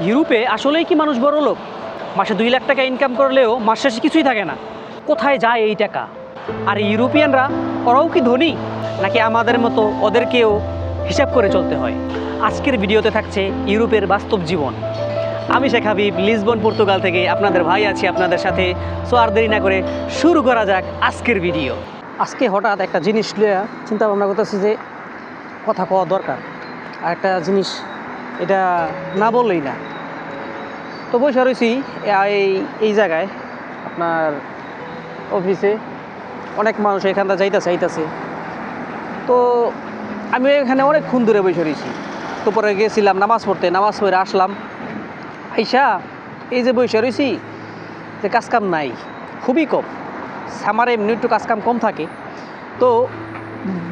ইউরোপে আসলেই কি মানুষ বড় লোক? মাসে 2 লাখ টাকা ইনকাম করলেও মাস শেষে কিছুই থাকে না। কোথায় যায় এই টাকা? আর ইউরোপিয়ানরা ওরাও কি ধনী, নাকি আমাদের মতো ওদেরকেও হিসাব করে চলতে হয়? আজকের ভিডিওতে থাকছে ইউরোপের বাস্তব জীবন। আমি শেখ হাবিব, লিসবন পর্তুগাল থেকে আপনাদের ভাই আছি আপনাদের সাথে। সো আর দেরি না করে শুরু করা যাক আজকের ভিডিও। আজকে হঠাৎ একটা জিনিস নিয়ে চিন্তা ভাবনা করতেছি যে কথা কওয়া দরকার। আর একটা জিনিস এটা না বললেই না। তো বসে রয়েছি এই জায়গায়, আপনার অফিসে অনেক মানুষ এখানটা যাইতেছে। তো আমি এখানে অনেকক্ষণ দূরে বসে রয়েছি। তো পরে গেছিলাম নামাজ পড়ে আসলাম। আইসা এই যে বসে রয়েছি, যে কাজকাম নাই, খুবই কম। সামারে এমনি একটু কাজকাম কম থাকে। তো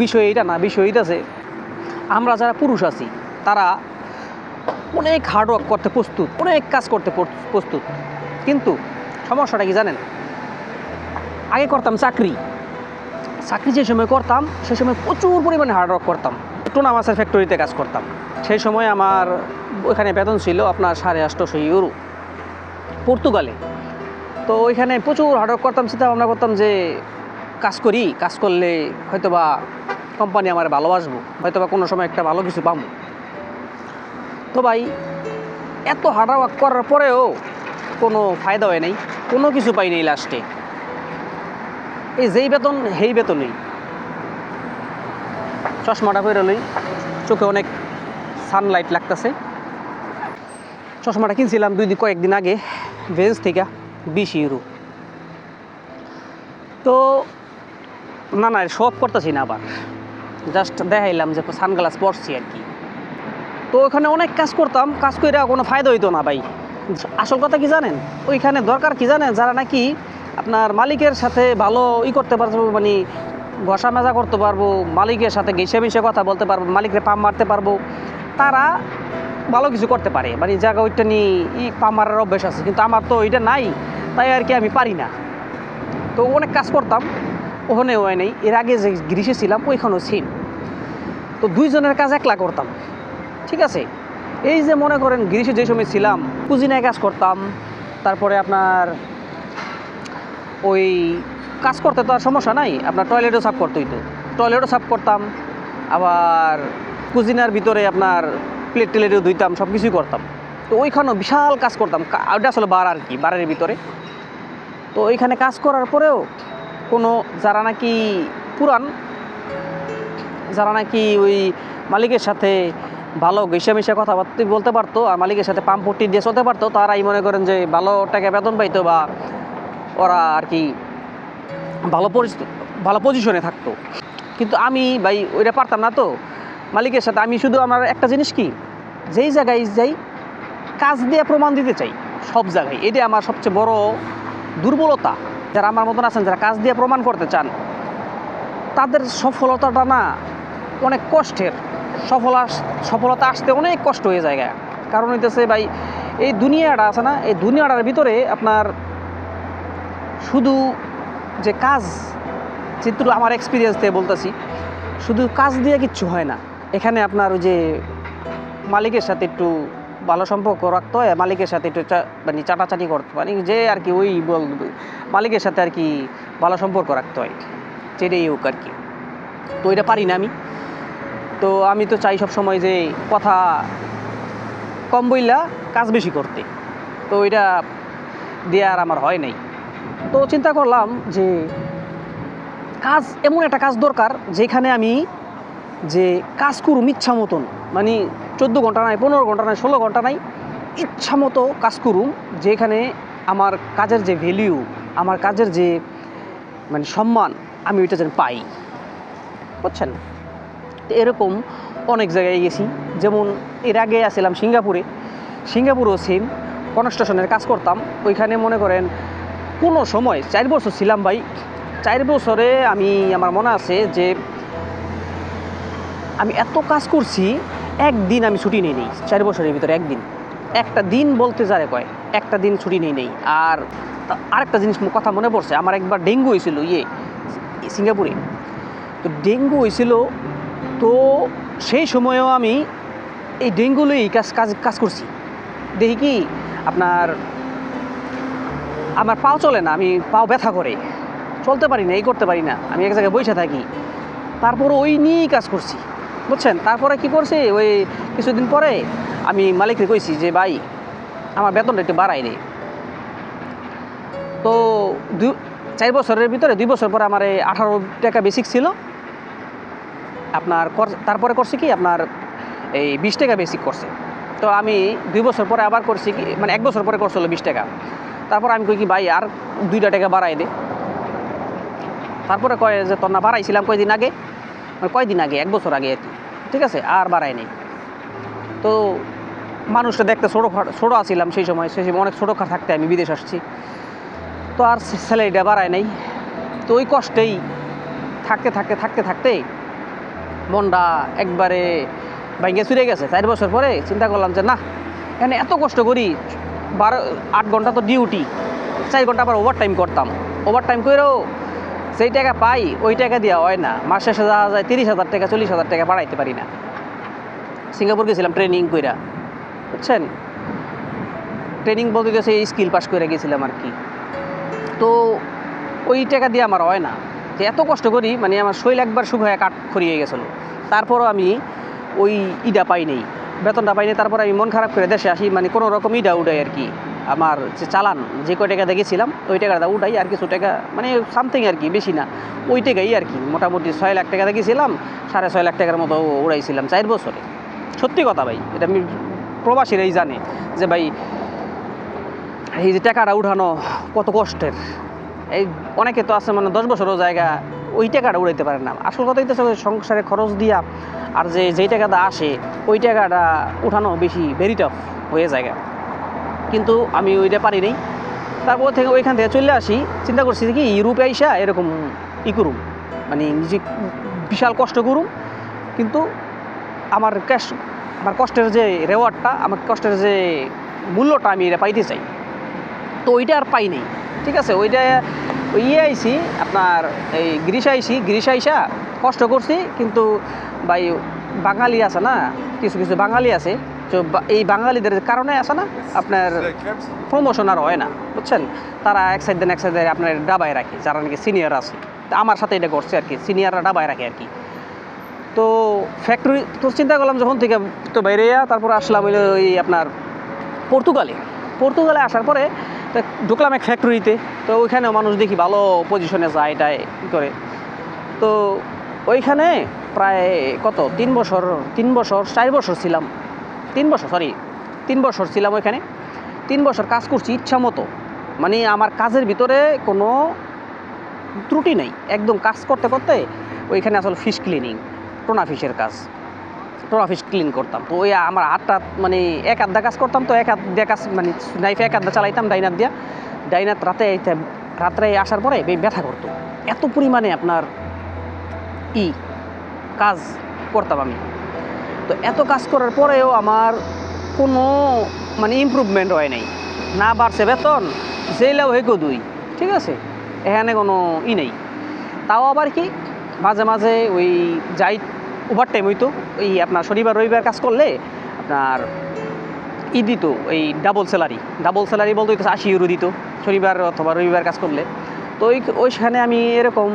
বিষয় এটা না, বিষয় এটা যে আমরা যারা পুরুষ আছি তারা অনেক হার্ডওয়ার্ক করতে প্রস্তুত, অনেক কাজ করতে প্রস্তুত। কিন্তু সমস্যাটা কি জানেন? আগে করতাম চাকরি যে সময় করতাম সে সময় প্রচুর পরিমাণে হার্ডওয়ার্ক করতাম। টুনা মাছের ফ্যাক্টরিতে কাজ করতাম। সেই সময় আমার ওইখানে বেতন ছিল আপনার 850 ইউরো পর্তুগালে। তো ওইখানে প্রচুর হার্ডওয়ার্ক করতাম, চিন্তা ভাবনা করতাম যে কাজ করলে হয়তোবা কোম্পানি আমার ভালোবাসবো, হয়তোবা কোনো সময় একটা ভালো কিছু পাবো। তো ভাই, এত হার্ডওয়ার্ক করার পরেও কোনো ফায়দা হয় নাই, কোনো কিছু পাই নাই। লাস্টে এই যেই বেতন সেই বেতনই। চশমাটা বেরোলেই চোখে অনেক সানলাইট লাগতেছে। চশমাটা কিনছিলাম কয়েকদিন আগে ভেন্স থেকে, 20 ইউরো। তো না শখ করতেছি না, আবার জাস্ট দেখাইলাম যে সানগ্লাস পরছি আর কি। তো ওখানে অনেক কাজ করতাম, কাজ করে কোনো ফায়দা হইতো না ভাই। আসল কথা কি জানেন? ওইখানে দরকার কি জানেন? যারা নাকি আপনার মালিকের সাথে ভালো করতে পারবো, মানে ঘষা মেজা করতে পারবো, মালিকের সাথে ঘেসে মিশে কথা বলতে পারবো, মালিকের পাম মারতে পারবো, তারা ভালো কিছু করতে পারে। মানে জায়গা ওইটা নিয়ে পাম মারার অভ্যেস আছে, কিন্তু আমার তো ওইটা নাই, তাই আর কি আমি পারি না। তো অনেক কাজ করতাম, ওখানেও হয় নেই। এর আগে যে গ্রিসে ছিলাম ওইখানেও ছিল। তো 2 জনের কাজ একলা করতাম, ঠিক আছে। এই যে মনে করেন গ্রিসে যে সময় ছিলাম কুজিনায় কাজ করতাম, তারপরে আপনার ওই কাজ করতে তো আর সমস্যা নাই, আপনার টয়লেটও সাফ করতে হইতো, টয়লেটও সাফ করতাম। আবার কুজিনার ভিতরে আপনার প্লেট টেলেটও ধুইতাম, সব কিছুই করতাম। তো ওইখানেও বিশাল কাজ করতাম। ওইটা আসলে বার আর কি, বারের ভিতরে। তো ওইখানে কাজ করার পরেও কোনো যারা নাকি ওই মালিকের সাথে ভালো ঘেঁষামিশা কথাবার্তা বলতে পারতো, আর মালিকের সাথে পাম্পটি দিয়ে চলতে পারতো, তারাই মনে করেন যে ভালো টাকা বেতন পাইতো, বা ওরা আর কি ভালো পজিশনে থাকতো। কিন্তু আমি ভাই ওইটা পারতাম না। তো মালিকের সাথে আমি শুধু আমার একটা জিনিস কি, যেই জায়গায় যাই কাজ দিয়ে প্রমাণ দিতে চাই সব জায়গায়। এটা আমার সবচেয়ে বড় দুর্বলতা। যারা আমার মতন আছেন, যারা কাজ দিয়ে প্রমাণ করতে চান, তাদের সফলতাটা না অনেক কষ্টের। সফলতা আসতে অনেক কষ্ট হয়ে যায়। কারণ হইতেছে ভাই, এই দুনিয়াটা আছে না, এই দুনিয়াটার ভিতরে আপনার শুধু যে কাজ, চিত্র আমার এক্সপিরিয়েন্স থেকে বলতেছি, শুধু কাজ দিয়ে কিচ্ছু হয় না। এখানে আপনার ওই যে মালিকের সাথে একটু ভালো সম্পর্ক রাখতে হয়, মালিকের সাথে একটু মানে চাটাচাটি করতে, মানে যে আর কি ওই মালিকের সাথে আর কি ভালো সম্পর্ক রাখতে হয়, যেটাই হোক আর কি। তো এটা পারি না আমি। তো আমি তো চাই সবসময় যে কথা কম বইলা কাজ বেশি করতে। তো এটা দিয়ে আর আমার হয় নাই। তো চিন্তা করলাম যে এমন একটা কাজ দরকার যেখানে আমি যে কাজ করুম ইচ্ছা মতন, মানে 14 ঘন্টা নাই, 15 ঘন্টা নাই, 16 ঘন্টা নাই, ইচ্ছা মতো কাজ করুম, যেখানে আমার কাজের যে ভ্যালিউ, আমার কাজের যে মানে সম্মান, আমি ওইটা যেন পাই, বুঝছেন? তো এরকম অনেক জায়গায় গেছি। যেমন এর আগে আসছিলাম সিঙ্গাপুরেও সেম কনস্ট্রাকশনের কাজ করতাম। ওইখানে মনে করেন কোনো সময় 4 বছর ছিলাম ভাই। 4 বছরে আমার মনে আছে যে আমি এত কাজ করছি, একদিন আমি ছুটি নেই 4 বছরের ভিতরে। একটা দিন বলতে যারে কয়, একটা দিন ছুটি নেই। আর আরেকটা জিনিস কথা মনে পড়ছে, আমার একবার ডেঙ্গু হয়েছিল সিঙ্গাপুরে। তো ডেঙ্গু হয়েছিল, তো সেই সময়েও আমি এই ডেঙ্গু লইয়েই কাজ করছি। দেখি কি আপনার আমার পাও চলে না, আমি পাও ব্যথা করে, চলতে পারি না, এই করতে পারি না, আমি এক জায়গায় বসে থাকি। তারপর ওই নিয়েই কাজ করছি, বুঝছেন। তারপরে কি করছি, ওই কিছুদিন পরে আমি মালিককে কইছি যে ভাই আমার বেতনটা একটু বাড়াই রে। তো 4 বছরের ভিতরে 2 বছর পরে আমার 18 টাকা বেসিক ছিল আপনার, তারপরে করছি কি আপনার এই 20 টাকা বেসিক করছে। তো আমি 2 বছর পরে আবার করছি কি, মানে 1 বছর পরে করছিল 20 টাকা। তারপর আমি কই কি ভাই আর 2 টাকা বাড়াই দে। তারপরে কয় যে তোর না বাড়াইছিলাম কয়দিন আগে, মানে কয়দিন আগে, 1 বছর আগে আর কি, ঠিক আছে, আর বাড়াই নেই। তো মানুষটা দেখতে ছোটো আছিলাম সেই সময় অনেক ছোটো থাকতে আমি বিদেশ আসছি, তো আর স্যালারিটা বাড়ায় নাই। তো ওই কষ্টেই থাকতে থাকতে থাকতে থাকতে মনটা একবারে ভাঙ্গে চুরে গেছে। 4 বছর পরে চিন্তা করলাম যে না, এখানে এত কষ্ট করি, 8 ঘন্টা তো ডিউটি, 4 ঘন্টা আবার ওভার টাইম করতাম, ওভার টাইম করেও যেই টাকা পাই ওই টাকা দেওয়া হয় না। মাস শেষে যাওয়া যায় 30,000 টাকা 40,000 টাকা বাড়াইতে পারি না। সিঙ্গাপুর গেছিলাম ট্রেনিং কইরা, বুঝছেন, ট্রেনিং বলতে গেছে এই স্কিল পাস করে গেছিলাম আর কি। তো ওই টাকা দিয়ে আমার হয় না, যে এত কষ্ট করি, মানে আমার শরীর একবার সুখ হয়ে কাঠ খড়িয়ে গেছিলো। তারপরও আমি ওই ইটা পাই নেই, বেতনটা পাই নেই। তারপর আমি মন খারাপ করে দেশে আসি, মানে কোনো রকম ইটা উঠাই আর কি, আমার যে চালান যে কয় টাকা দেখেছিলাম ওই টাকাটা উঠাই, আর কিছু টাকা মানে সামথিং আর কি, বেশি না, ওই টাকাই আর কি, মোটামুটি 6 লাখ টাকা দেখেছিলাম, 6.5 লাখ টাকার মতো উড়াইছিলাম 4 বছরে। সত্যি কথা ভাই, এটা আমি প্রবাসীরাই জানে যে ভাই এই যে টাকাটা উঠানো কত কষ্টের। এই অনেকে তো আছে মানে 10 বছরও জায়গা ওই টাকাটা উড়াইতে পারে না। আসল কথা হইতেছে সংসারে খরচ দিয়া আর যেই টাকাটা আসে ওই টাকাটা উঠানো বেশি ভেরি টাফ হয়ে যায়। কিন্তু আমি ওইটা পারি নাই। তারপর থেকে ওইখান থেকে চলে আসি, চিন্তা করছি কি ইউরোপে আইসা এরকম করুম, মানে নিজে বিশাল কষ্ট করুম, কিন্তু আমার কষ্টের যে রেওয়ার্ডটা, আমার কষ্টের যে মূল্যটা আমি এটা পাইতে চাই। তো ওইটা আর পাই নেই, ঠিক আছে। ওইটা আইসি আপনার এই গ্রিস আইসা কষ্ট করছি, কিন্তু ভাই বাঙালি আছে না, কিছু বাঙালি আছে, তো এই বাঙালিদের কারণে আছে না আপনার প্রমোশন আর হয় না, বুঝছেন। তারা এক সাইড দেন আপনার ডাবায় রাখে, যারা নাকি সিনিয়র আছে। তো আমার সাথে এটা করছে আর কি, সিনিয়ররা ডাবায় রাখে আর কি। তো ফ্যাক্টরি তো চিন্তা করলাম যখন থেকে, তো বাইরে তারপর আসলাম ওই আপনার পর্তুগালে আসার পরে ঢুকলাম এক ফ্যাক্টরিতে। তো ওইখানেও মানুষ দেখি ভালো পজিশনে যায়, এটাই করে। তো ওইখানে প্রায় কত 3 বছর 4 বছর ছিলাম, 3 বছর ছিলাম ওইখানে। 3 বছর কাজ করছি ইচ্ছা মতো, মানে আমার কাজের ভিতরে কোনো ত্রুটি নেই, একদম কাজ করতে করতে। ওইখানে আসলে ফিশ ক্লিনিং, টোনা ফিশের কাজ, টোনা ফিশ ক্লিন করতাম। তো ওই আমার হাতটা মানে এক আধা কাজ করতাম, তো এক হাত দিয়ে কাজ মানে নাইফে এক আধা চালাইতাম ডাইনাত রাত্রে আসার পরে ব্যথা করতো, এত পরিমাণে আপনার কাজ করতাম আমি। তো এত কাজ করার পরেও আমার কোনো মানে ইমপ্রুভমেন্ট হয় নাই, না বাড়ছে বেতন, যেইলাও হেকো 2, ঠিক আছে, এখানে কোনো নেই। তাও আবার কি মাঝে মাঝে ওই যাই ওভার টাইম হইতো, ওই আপনার শনিবার রবিবার কাজ করলে আপনার দিত ওই ডাবল স্যালারি বলতে হইতেছে 80 ইউরো দিত শনিবার অথবা রবিবার কাজ করলে। তো ওইখানে আমি এরকম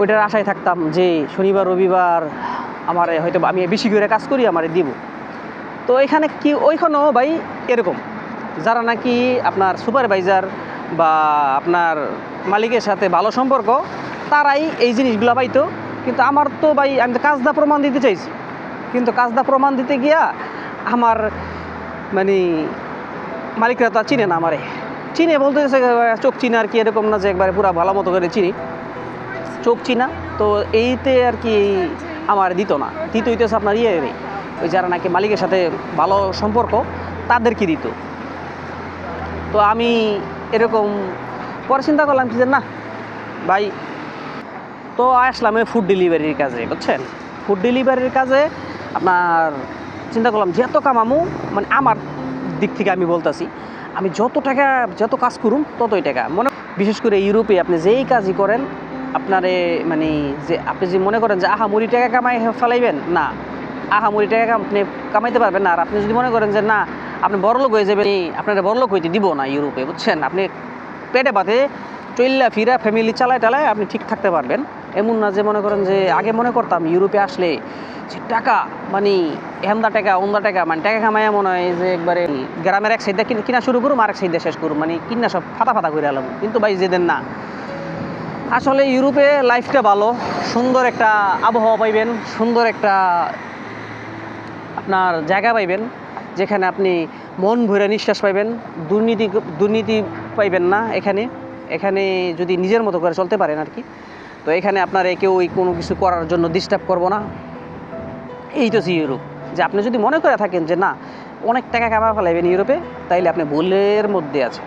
ওইটার আশায় থাকতাম যে শনিবার রবিবার আমার হয়তো আমি বেশি করে কাজ করি আমার দিব। তো এখানে কি ওইখানেও ভাই এরকম, যারা নাকি আপনার সুপারভাইজার বা আপনার মালিকের সাথে ভালো সম্পর্ক, তারাই এই জিনিসগুলো পাইতো। কিন্তু আমার তো ভাই, আমি তো কাজটা প্রমাণ দিতে চাইছি, কিন্তু কাজটা প্রমাণ দিতে গিয়া আমার মানে মালিকরা তো চিনে না আমারে, চিনে বলতে চোখ চিনা আর কি, এরকম না যে একবারে পুরো ভালো মতো করে চিনি, চোখ চিনা। তো এইতে আর কি আমার দিত হইতেছে আপনার ওই যারা নাকি মালিকের সাথে ভালো সম্পর্ক তাদেরকে দিত। তো আমি এরকম পরে চিন্তা করলাম কি যে না ভাই, তো আসলাম ফুড ডেলিভারির কাজে, বুঝছেন। ফুড ডেলিভারির কাজে আপনার চিন্তা করলাম যত কামামু, মানে আমার দিক থেকে আমি বলতেছি, আমি যত কাজ করুম ততই টাকা। বিশেষ করে ইউরোপে আপনি যেই কাজই করেন, আপনারে মানে যে আপনি যে মনে করেন যে আহামরি টাকা কামাই ফেলাইবেন, না, আহামরি টাকা আপনি কামাইতে পারবেন না। আর আপনি যদি মনে করেন যে না আপনি বড়লোক হয়ে যাবেন, আপনারা বড়লোক হইতে দিব না ইউরোপে, বুঝছেন? আপনি পেটে পাতে চইল্লা ফিরা ফ্যামিলি চালায় টালায় আপনি ঠিক থাকতে পারবেন। এমন না যে মনে করেন যে আগে মনে করতাম ইউরোপে আসলে যে টাকা মানে এন্দা টাকা ওন্দা টাকা, মানে টাকা কামাইয়া মনে হয় যে একবারে গ্রামের এক সাইডে কিনা শুরু করুম, আরেক সাইডে শেষ করুম, মানে কিনা সব ফাটা ফাটা করে এলাম। কিন্তু ভাই যেদিন না, আসলে ইউরোপে লাইফটা ভালো, সুন্দর একটা আবহাওয়া পাইবেন, সুন্দর একটা আপনার জায়গা পাইবেন যেখানে আপনি মন ভরে নিঃশ্বাস পাইবেন, দুর্নীতি পাইবেন না। এখানে যদি নিজের মতো করে চলতে পারেন আর কি, তো এখানে আপনার কেউ কোনো কিছু করার জন্য ডিস্টার্ব করবো না। এই তো ইউরোপ। যে আপনি যদি মনে করে থাকেন যে না অনেক টাকা কামা ফেলাইবেন ইউরোপে, তাইলে আপনি ভুলের মধ্যে আছে।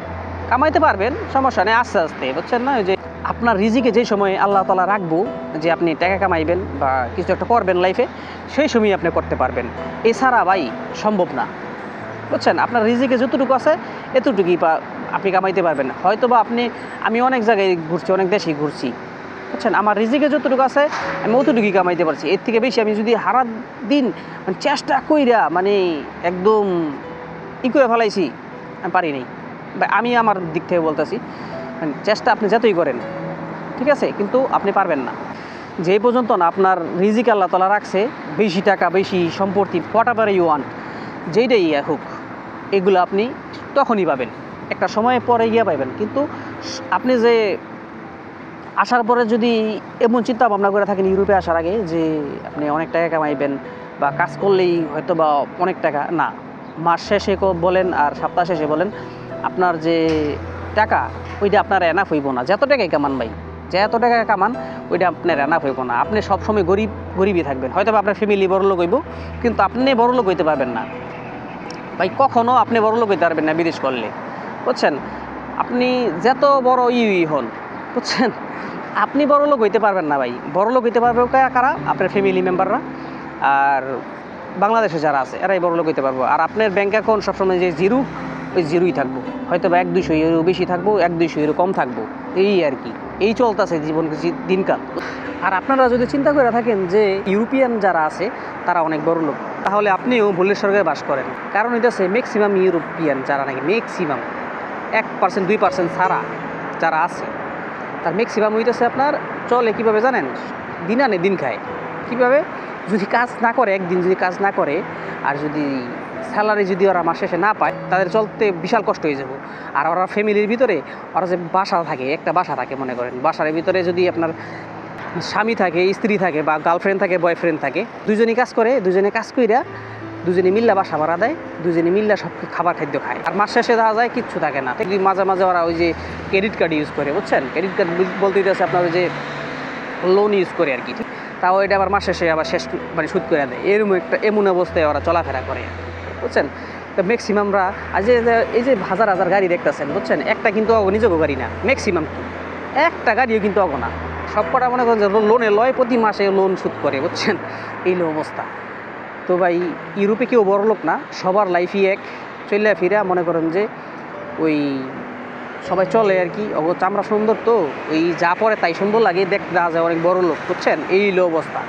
কামাইতে পারবেন, সমস্যা নেই, আস্তে আস্তে, বুঝছেন না? যে আপনার রিজিকে যে সময় আল্লাহ তাআলা রাখবো যে আপনি টাকা কামাইবেন বা কিছু একটা করবেন লাইফে, সেই সময় আপনি করতে পারবেন। এছাড়া ভাই সম্ভব না, বুঝছেন? আপনার রিজিকে যতটুকু আছে এতটুকুই আপনি কামাইতে পারবেন। হয়তো বা আমি অনেক জায়গায় ঘুরছি, অনেক দেশেই ঘুরছি, বুঝছেন? আমার রিজিকে যতটুকু আছে আমি অতটুকুই কামাইতে পারছি। এর থেকে বেশি আমি যদি সারা দিন মানে চেষ্টা কইরা মানে একদম করে ফেলাইছি, আমি পারি নাই। আমি আমার দিক থেকে বলতেছি, চেষ্টা আপনি যতই করেন ঠিক আছে, কিন্তু আপনি পারবেন না যে পর্যন্ত না আপনার রিজিক আল্লাহ তাআলা রাখছে। বেশি টাকা, বেশি সম্পত্তি, হোয়াট এভার ইউ ওয়ান্ট, যেইটাই হোক, এগুলো আপনি তখনই পাবেন, একটা সময় পরে গিয়ে পাবেন। কিন্তু আপনি যে আসার পরে যদি এমন চিন্তা ভাবনা করে থাকেন ইউরোপে আসার আগে যে আপনি অনেক টাকা কামাইবেন বা কাজ করলেই হয়তো বা অনেক টাকা, না, মাস শেষে বলেন আর সপ্তাহ শেষে বলেন, আপনার যে টাকা ওইটা আপনার এনাফ হইব না। যত টাকাই কামান ভাই, যত টাকা কামান ওইটা আপনার এনাফ হইব না। আপনি সবসময় গরিবই থাকবেন। হয়তো বা আপনার ফ্যামিলি বড়লোক হইব, কিন্তু আপনি বড়লোক হইতে পারবেন না ভাই, কখনও আপনি বড়লোক হইতে পারবেন না বিদেশ করলে, বুঝছেন? আপনি যত বড় হন, বুঝছেন, আপনি বড়লোক হইতে পারবেন না ভাই। বড়লোক হইতে পারবে কারা? আপনার ফ্যামিলি মেম্বাররা আর বাংলাদেশে যারা আছে এরাই বড়লোক হইতে পারবো। আর আপনার ব্যাঙ্ক অ্যাকাউন্ট সবসময় যে জিরো, ওই জিরোই থাকবো। হয়তো বা 1-200 ইউরো বেশি থাকবো, 1-200 ইউরো কম থাকবো, এই আর কি। এই চলতেছে জীবন দিনকাল। আর আপনারা যদি চিন্তা করে থাকেন যে ইউরোপিয়ান যারা আছে তারা অনেক বড়লোক, তাহলে আপনিও ভুলের স্বর্গে বাস করেন। কারণ এটা হচ্ছে ম্যাক্সিমাম ইউরোপিয়ান যারা নাকি, ম্যাক্সিমাম 1% 2% ছাড়া যারা আছে, তার ম্যাক্সিমাম হইতেছে আপনার চলে কীভাবে জানেন? দিন আনে দিন খায়। কীভাবে? যদি কাজ না করে, একদিন যদি কাজ না করে, আর যদি স্যালারি যদি ওরা মাস শেষে না পায়, তাদের চলতে বিশাল কষ্ট হয়ে যাব। আর ওরা ফ্যামিলির ভিতরে ওরা যে বাসা থাকে, একটা বাসা থাকে মনে করেন, বাসার ভিতরে যদি আপনার স্বামী থাকে, স্ত্রী থাকে বা গার্লফ্রেন্ড থাকে, বয়ফ্রেন্ড থাকে, দুজনেই কাজ করে, দুজনে কাজ কইরা দুজনে মিল্লা বাসা ভাড়া দেয়, দুজনে মিল্লা সব খাবার খাদ্য খায়। আর মাস শেষে দেখা যায় কিচ্ছু থাকে না। মাঝে মাঝে ওরা ওই যে ক্রেডিট কার্ড ইউজ করে, বুঝছেন? ক্রেডিট কার্ড বলতে হইতেছে আপনার ওই যে লোন ইউজ করে আর কি, তাও এটা আবার মাস শেষে আবার শেষ মানে সুদ করে দেয়। এমন অবস্থায় ওরা চলাফেরা করে, বুঝছেন? তো ম্যাক্সিমামরা আজ এই যে হাজার হাজার গাড়ি দেখতেছেন, বুঝছেন, একটা কিন্তু নিজেকে গাড়ি না, ম্যাক্সিমাম একটা গাড়িও কিন্তু না। সব কটা মনে করেন যে লোনে লয়, প্রতি মাসে লোন সুদ করে, বুঝছেন? এই অবস্থা। তো ভাই ইউরোপে কেউ বড়লোক না, সবার লাইফই এক, চলে ফিরা মনে করেন যে ওই সবাই চলে আর কি। চামড়া সুন্দর, তো ওই যা পরে তাই সুন্দর লাগে, দেখতে দেখা যায় অনেক বড়লোক, বুঝছেন? এই অবস্থা।